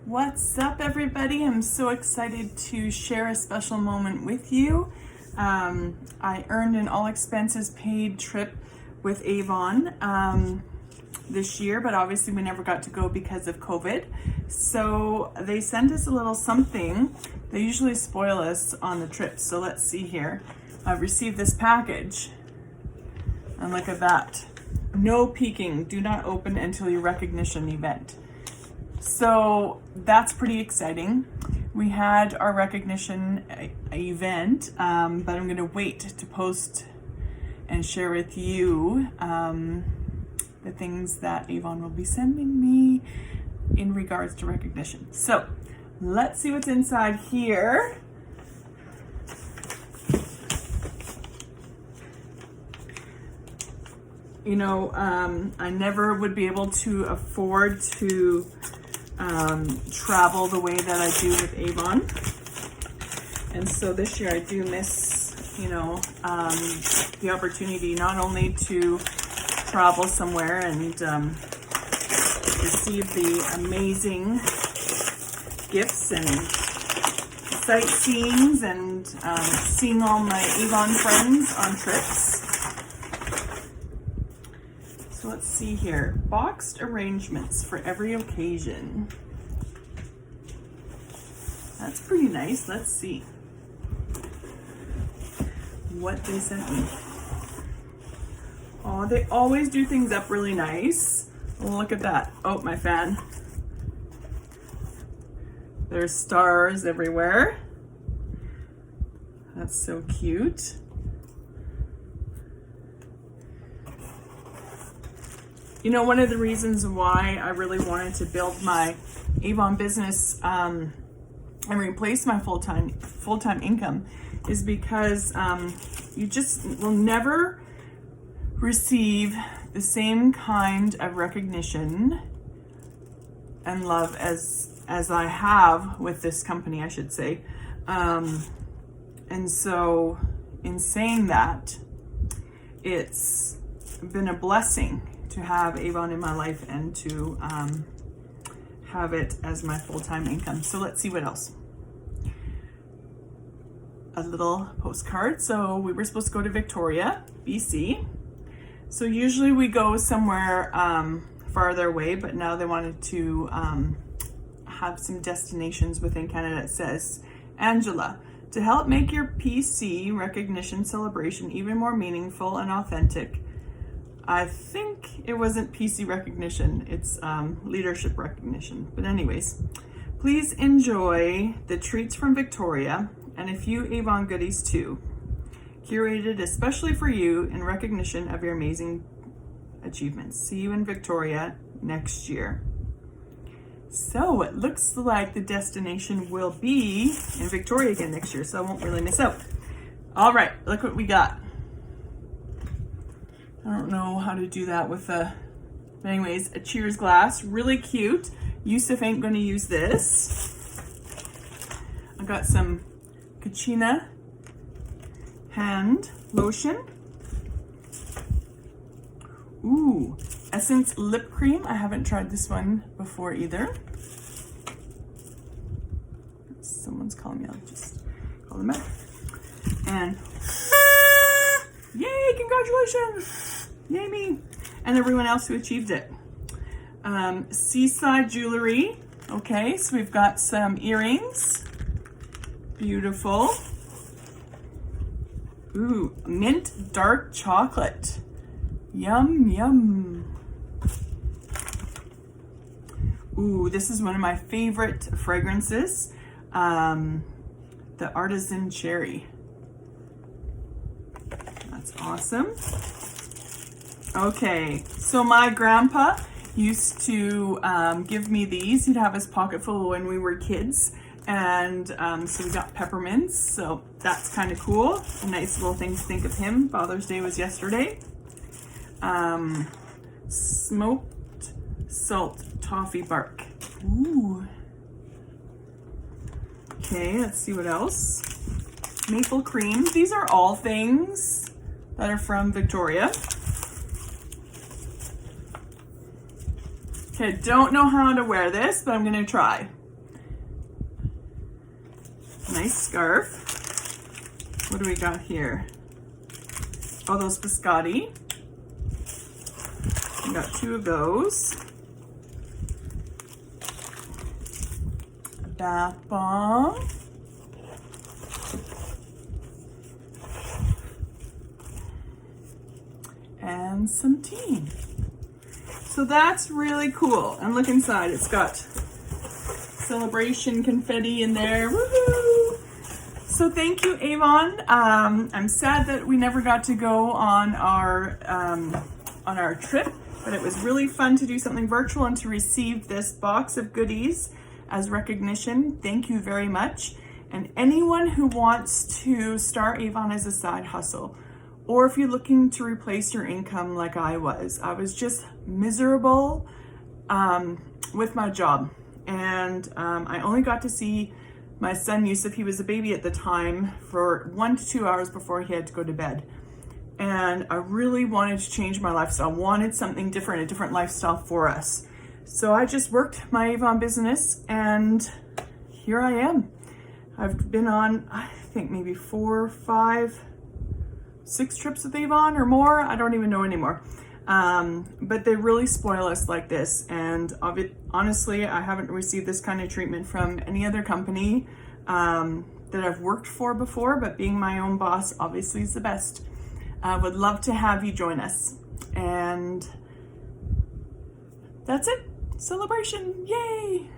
What's up, everybody? I'm so excited to share a special moment with you. I earned an all expenses paid trip with Avon this year, but obviously we never got to go because of COVID. So they sent us a little something. They usually spoil us on the trip. So let's see here. I've received this package, and look at that. No peeking. Do not open until your recognition event. So that's pretty exciting. We had our recognition event, but I'm going to wait to post and share with you the things that Avon will be sending me in regards to recognition. So let's see what's inside here. You know, I never would be able to afford to travel the way that I do with Avon, and so this year I do miss, the opportunity not only to travel somewhere and receive the amazing gifts and sightseeings and seeing all my Avon friends on trips. So let's see here. Boxed arrangements for every occasion. That's pretty nice. Let's see what they sent me. Oh, they always do things up really nice. Look at that. Oh, my fan. There's stars everywhere. That's so cute. You know, one of the reasons why I really wanted to build my Avon business and replace my full-time income is because you just will never receive the same kind of recognition and love as I have with this company, I should say. And so in saying that, it's been a blessing to have Avon in my life and to have it as my full-time income. So let's see what else. A little postcard. So we were supposed to go to Victoria, BC. So usually we go somewhere farther away, but now they wanted to have some destinations within Canada. It says, Angela, to help make your PC recognition celebration even more meaningful and authentic, I think it wasn't PC recognition, it's leadership recognition. But anyways, please enjoy the treats from Victoria and a few Avon goodies too, curated especially for you in recognition of your amazing achievements. See you in Victoria next year. So it looks like the destination will be in Victoria again next year, so I won't really miss out. All right, look what we got. I don't know how to do that with but anyways, a cheers glass, really cute. Yusuf ain't gonna use this. I got some Kachina hand lotion. Ooh, Essence lip cream. I haven't tried this one before either. Someone's calling me, I'll just call them back. And yay, congratulations! Yay me! And everyone else who achieved it. Seaside Jewelry. Okay, so we've got some earrings. Beautiful. Ooh, mint dark chocolate. Yum, yum. Ooh, this is one of my favorite fragrances. The Artisan Cherry. That's awesome. Okay, so my grandpa used to give me these. He'd have his pocket full when we were kids. And so we got peppermints, so that's kind of cool. A nice little thing to think of him. Father's Day was yesterday. Smoked salt toffee bark. Ooh. Okay, let's see what else. Maple cream. These are all things that are from Victoria. Okay, don't know how to wear this, but I'm gonna try. Nice scarf. What do we got here? Oh, those biscotti. We got 2 of those. A bath bomb. And some tea. So that's really cool. And look inside, it's got celebration confetti in there. Woohoo! So thank you, Avon. I'm sad that we never got to go on our trip, but it was really fun to do something virtual and to receive this box of goodies as recognition. Thank you very much. And anyone who wants to start Avon as a side hustle, or if you're looking to replace your income like I was just miserable with my job. And I only got to see my son Yusuf, he was a baby at the time, for 1 to 2 hours before he had to go to bed. And I really wanted to change my lifestyle, wanted something different, a different lifestyle for us. So I just worked my Avon business and here I am. I've been on, I think maybe 4, 5, 6 trips with Avon or more. I don't even know anymore. But they really spoil us like this. And honestly, I haven't received this kind of treatment from any other company that I've worked for before, but being my own boss obviously is the best. I would love to have you join us. And that's it. Celebration. Yay!